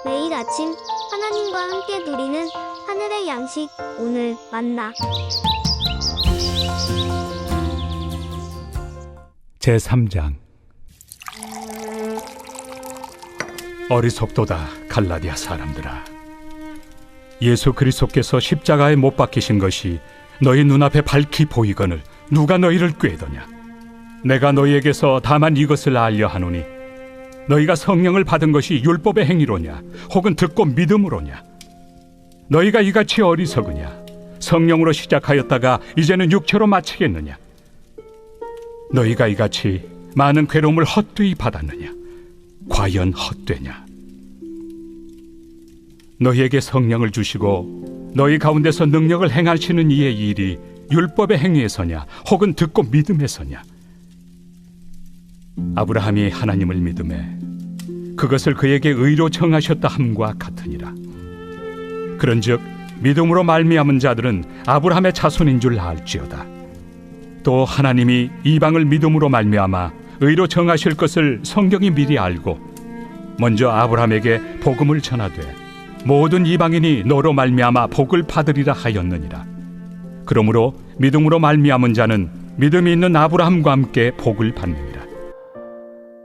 매일 아침 하나님과 함께 누리는 하늘의 양식, 오늘 만나. 제3장. 어리석도다 갈라디아 사람들아. 예수 그리스도께서 십자가에 못 박히신 것이 너희 눈앞에 밝히 보이거늘 누가 너희를 꾀더냐. 내가 너희에게서 다만 이것을 알려 하노니 너희가 성령을 받은 것이 율법의 행위로냐 혹은 듣고 믿음으로냐. 너희가 이같이 어리석으냐. 성령으로 시작하였다가 이제는 육체로 마치겠느냐. 너희가 이같이 많은 괴로움을 헛되이 받았느냐. 과연 헛되냐. 너희에게 성령을 주시고 너희 가운데서 능력을 행하시는 이의 일이 율법의 행위에서냐 혹은 듣고 믿음에서냐. 아브라함이 하나님을 믿음에 그것을 그에게 의로 정하셨다 함과 같으니라. 그런즉 믿음으로 말미암은 자들은 아브라함의 자손인 줄 알지어다. 또 하나님이 이방을 믿음으로 말미암아 의로 정하실 것을 성경이 미리 알고 먼저 아브라함에게 복음을 전하되 모든 이방인이 너로 말미암아 복을 받으리라 하였느니라. 그러므로 믿음으로 말미암은 자는 믿음이 있는 아브라함과 함께 복을 받느니라.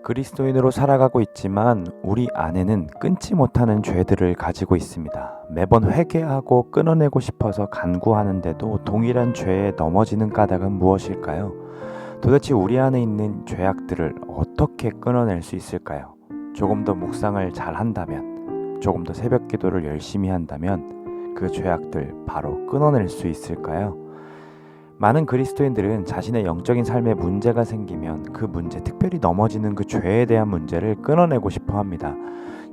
그리스도인으로 살아가고 있지만 우리 안에는 끊지 못하는 죄들을 가지고 있습니다. 매번 회개하고 끊어내고 싶어서 간구하는데도 동일한 죄에 넘어지는 까닭은 무엇일까요? 도대체 우리 안에 있는 죄악들을 어떻게 끊어낼 수 있을까요? 조금 더 묵상을 잘 한다면, 조금 더 새벽 기도를 열심히 한다면 그 죄악들 바로 끊어낼 수 있을까요? 많은 그리스도인들은 자신의 영적인 삶에 문제가 생기면 그 문제, 특별히 넘어지는 그 죄에 대한 문제를 끊어내고 싶어 합니다.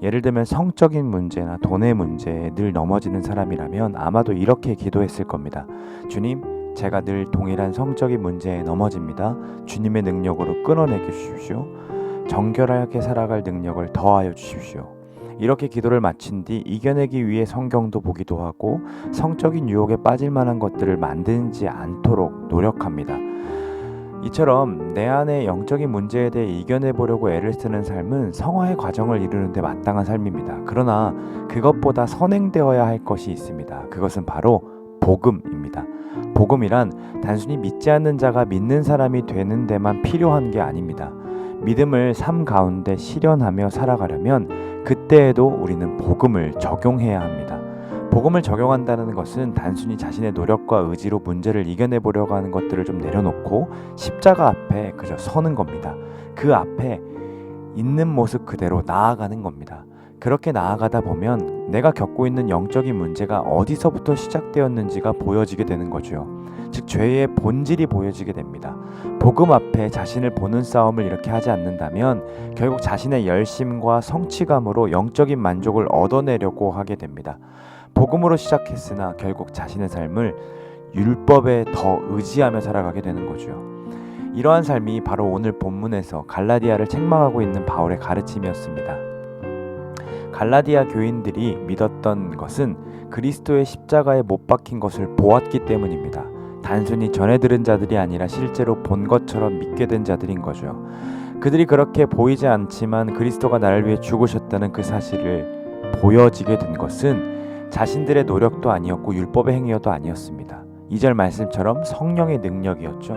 예를 들면 성적인 문제나 돈의 문제에 늘 넘어지는 사람이라면 아마도 이렇게 기도했을 겁니다. 주님, 제가 늘 동일한 성적인 문제에 넘어집니다. 주님의 능력으로 끊어내 주십시오. 정결하게 살아갈 능력을 더하여 주십시오. 이렇게 기도를 마친 뒤 이겨내기 위해 성경도 보기도 하고 성적인 유혹에 빠질 만한 것들을 만들지 않도록 노력합니다. 이처럼 내 안의 영적인 문제에 대해 이겨내보려고 애를 쓰는 삶은 성화의 과정을 이루는 데 마땅한 삶입니다. 그러나 그것보다 선행되어야 할 것이 있습니다. 그것은 바로 복음입니다. 복음이란 단순히 믿지 않는 자가 믿는 사람이 되는 데만 필요한 게 아닙니다. 믿음을 삶 가운데 실현하며 살아가려면 그때에도 우리는 복음을 적용해야 합니다. 복음을 적용한다는 것은 단순히 자신의 노력과 의지로 문제를 이겨내보려고 하는 것들을 좀 내려놓고 십자가 앞에 그저 서는 겁니다. 그 앞에 있는 모습 그대로 나아가는 겁니다. 그렇게 나아가다 보면 내가 겪고 있는 영적인 문제가 어디서부터 시작되었는지가 보여지게 되는 거죠. 즉 죄의 본질이 보여지게 됩니다. 복음 앞에 자신을 보는 싸움을 이렇게 하지 않는다면 결국 자신의 열심과 성취감으로 영적인 만족을 얻어내려고 하게 됩니다. 복음으로 시작했으나 결국 자신의 삶을 율법에 더 의지하며 살아가게 되는 거죠. 이러한 삶이 바로 오늘 본문에서 갈라디아를 책망하고 있는 바울의 가르침이었습니다. 갈라디아 교인들이 믿었던 것은 그리스도의 십자가에 못 박힌 것을 보았기 때문입니다. 단순히 전해 들은 자들이 아니라 실제로 본 것처럼 믿게 된 자들인 거죠. 그들이 그렇게 보이지 않지만 그리스도가 나를 위해 죽으셨다는 그 사실을 보여지게 된 것은 자신들의 노력도 아니었고 율법의 행위여도 아니었습니다. 2절 말씀처럼 성령의 능력이었죠.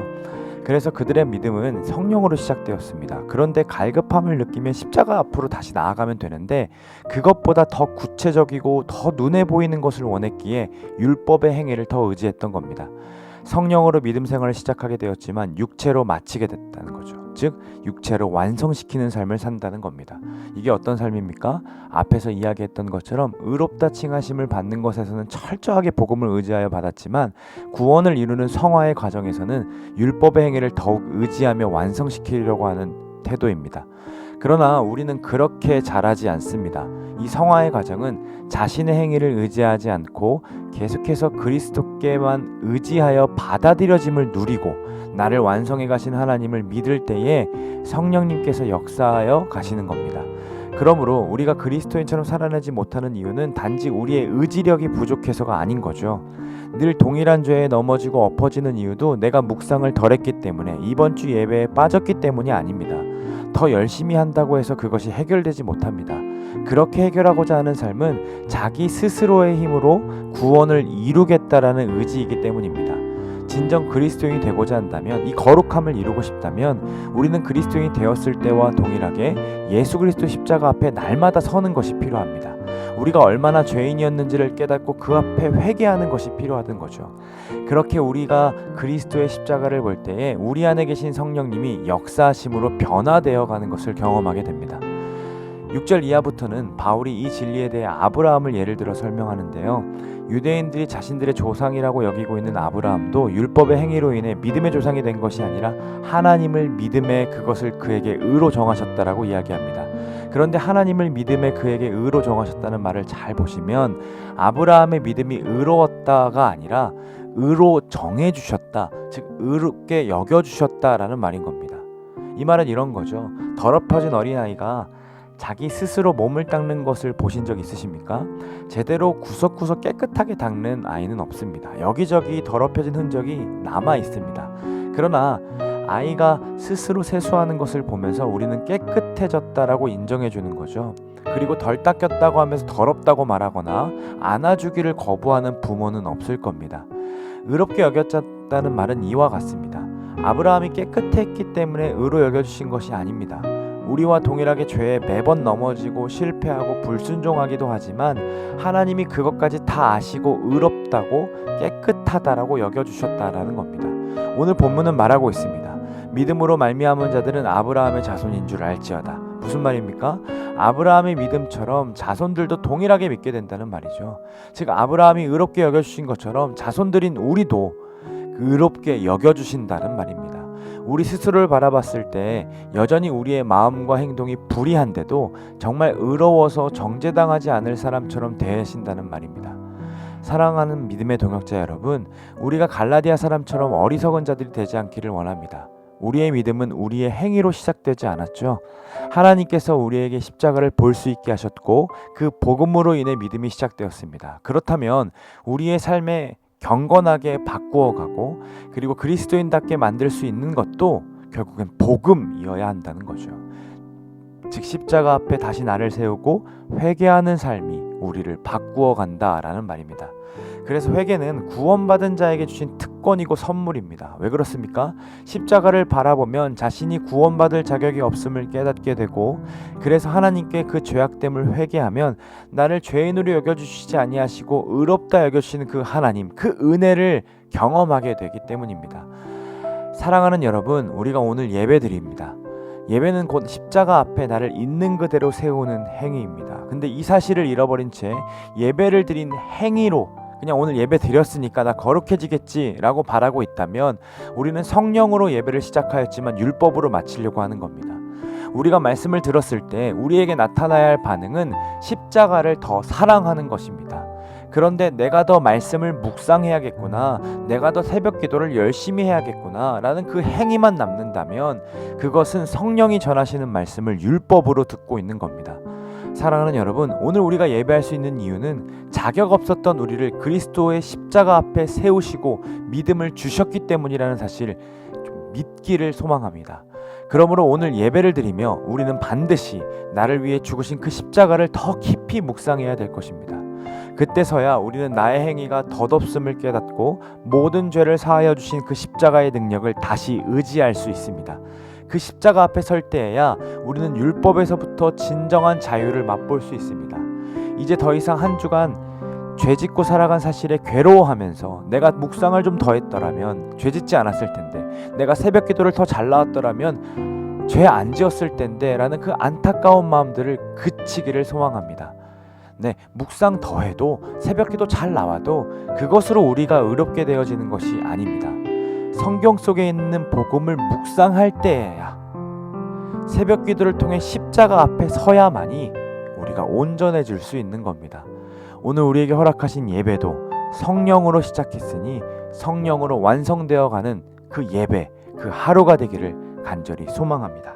그래서 그들의 믿음은 성령으로 시작되었습니다. 그런데 갈급함을 느끼면 십자가 앞으로 다시 나아가면 되는데 그것보다 더 구체적이고 더 눈에 보이는 것을 원했기에 율법의 행위를 더 의지했던 겁니다. 성령으로 믿음 생활을 시작하게 되었지만 육체로 마치게 됐다는 거죠. 즉 육체로 완성시키는 삶을 산다는 겁니다. 이게 어떤 삶입니까? 앞에서 이야기했던 것처럼 의롭다 칭하심을 받는 것에서는 철저하게 복음을 의지하여 받았지만 구원을 이루는 성화의 과정에서는 율법의 행위를 더욱 의지하며 완성시키려고 하는 태도입니다. 그러나 우리는 그렇게 잘하지 않습니다. 이 성화의 과정은 자신의 행위를 의지하지 않고 계속해서 그리스도께만 의지하여 받아들여짐을 누리고 나를 완성해 가신 하나님을 믿을 때에 성령님께서 역사하여 가시는 겁니다. 그러므로 우리가 그리스도인처럼 살아내지 못하는 이유는 단지 우리의 의지력이 부족해서가 아닌 거죠. 늘 동일한 죄에 넘어지고 엎어지는 이유도 내가 묵상을 덜 했기 때문에, 이번 주 예배에 빠졌기 때문이 아닙니다. 더 열심히 한다고 해서 그것이 해결되지 못합니다. 그렇게 해결하고자 하는 삶은 자기 스스로의 힘으로 구원을 이루겠다라는 의지이기 때문입니다. 진정 그리스도인이 되고자 한다면, 이 거룩함을 이루고 싶다면 우리는 그리스도인이 되었을 때와 동일하게 예수 그리스도 십자가 앞에 날마다 서는 것이 필요합니다. 우리가 얼마나 죄인이었는지를 깨닫고 그 앞에 회개하는 것이 필요하던 거죠. 그렇게 우리가 그리스도의 십자가를 볼 때에 우리 안에 계신 성령님이 역사하심으로 변화되어 가는 것을 경험하게 됩니다. 6절 이하부터는 바울이 이 진리에 대해 아브라함을 예를 들어 설명하는데요. 유대인들이 자신들의 조상이라고 여기고 있는 아브라함도 율법의 행위로 인해 믿음의 조상이 된 것이 아니라 하나님을 믿음에 그것을 그에게 의로 정하셨다라고 이야기합니다. 그런데 하나님을 믿음에 그에게 의로 정하셨다는 말을 잘 보시면 아브라함의 믿음이 의로웠다가 아니라 의로 정해주셨다, 즉 의롭게 여겨주셨다라는 말인 겁니다. 이 말은 이런 거죠. 더럽혀진 어린아이가 자기 스스로 몸을 닦는 것을 보신 적 있으십니까? 제대로 구석구석 깨끗하게 닦는 아이는 없습니다. 여기저기 더럽혀진 흔적이 남아 있습니다. 그러나 아이가 스스로 세수하는 것을 보면서 우리는 깨끗해졌다라고 인정해 주는 거죠. 그리고 덜 닦였다고 하면서 더럽다고 말하거나 안아주기를 거부하는 부모는 없을 겁니다. 의롭게 여겼다는 말은 이와 같습니다. 아브라함이 깨끗했기 때문에 의로 여겨주신 것이 아닙니다. 우리와 동일하게 죄에 매번 넘어지고 실패하고 불순종하기도 하지만 하나님이 그것까지 다 아시고 의롭다고 깨끗하다라고 여겨주셨다라는 겁니다. 오늘 본문은 말하고 있습니다. 믿음으로 말미암은 자들은 아브라함의 자손인 줄 알지어다. 무슨 말입니까? 아브라함의 믿음처럼 자손들도 동일하게 믿게 된다는 말이죠. 즉 아브라함이 의롭게 여겨주신 것처럼 자손들인 우리도 의롭게 여겨주신다는 말입니다. 우리 스스로를 바라봤을 때 여전히 우리의 마음과 행동이 불의한데도 정말 의로워서 정죄당하지 않을 사람처럼 대하신다는 말입니다. 사랑하는 믿음의 동역자 여러분, 우리가 갈라디아 사람처럼 어리석은 자들이 되지 않기를 원합니다. 우리의 믿음은 우리의 행위로 시작되지 않았죠. 하나님께서 우리에게 십자가를 볼 수 있게 하셨고 그 복음으로 인해 믿음이 시작되었습니다. 그렇다면 우리의 삶에 경건하게 바꾸어가고 그리고 그리스도인답게 만들 수 있는 것도 결국엔 복음이어야 한다는 거죠. 즉 십자가 앞에 다시 나를 세우고 회개하는 삶이 우리를 바꾸어 간다라는 말입니다. 그래서 회개는 구원받은 자에게 주신 특권이고 선물입니다. 왜 그렇습니까? 십자가를 바라보면 자신이 구원받을 자격이 없음을 깨닫게 되고, 그래서 하나님께 그 죄악됨을 회개하면 나를 죄인으로 여겨주시지 아니하시고 의롭다 여겨주시는 그 하나님, 그 은혜를 경험하게 되기 때문입니다. 사랑하는 여러분, 우리가 오늘 예배드립니다. 예배는 곧 십자가 앞에 나를 있는 그대로 세우는 행위입니다. 근데 이 사실을 잃어버린 채 예배를 드린 행위로 그냥 오늘 예배 드렸으니까 나 거룩해지겠지 라고 바라고 있다면 우리는 성령으로 예배를 시작하였지만 율법으로 마치려고 하는 겁니다. 우리가 말씀을 들었을 때 우리에게 나타나야 할 반응은 십자가를 더 사랑하는 것입니다. 그런데 내가 더 말씀을 묵상해야겠구나, 내가 더 새벽 기도를 열심히 해야겠구나 라는 그 행위만 남는다면 그것은 성령이 전하시는 말씀을 율법으로 듣고 있는 겁니다. 사랑하는 여러분, 오늘 우리가 예배할 수 있는 이유는 자격 없었던 우리를 그리스도의 십자가 앞에 세우시고 믿음을 주셨기 때문이라는 사실 좀 믿기를 소망합니다. 그러므로 오늘 예배를 드리며 우리는 반드시 나를 위해 죽으신 그 십자가를 더 깊이 묵상해야 될 것입니다. 그때서야 우리는 나의 행위가 덧없음을 깨닫고 모든 죄를 사하여 주신 그 십자가의 능력을 다시 의지할 수 있습니다. 그 십자가 앞에 설 때에야 우리는 율법에서부터 진정한 자유를 맛볼 수 있습니다. 이제 더 이상 한 주간 죄짓고 살아간 사실에 괴로워하면서 내가 묵상을 좀 더 했더라면 죄짓지 않았을 텐데, 내가 새벽 기도를 더 잘 나왔더라면 죄 안 지었을 텐데 라는 그 안타까운 마음들을 그치기를 소망합니다. 네, 묵상 더 해도 새벽 기도 잘 나와도 그것으로 우리가 의롭게 되어지는 것이 아닙니다. 성경 속에 있는 복음을 묵상할 때에야, 새벽 기도를 통해 십자가 앞에 서야만이 우리가 온전해질 수 있는 겁니다. 오늘 우리에게 허락하신 예배도 성령으로 시작했으니 성령으로 완성되어 가는 그 예배, 그 하루가 되기를 간절히 소망합니다.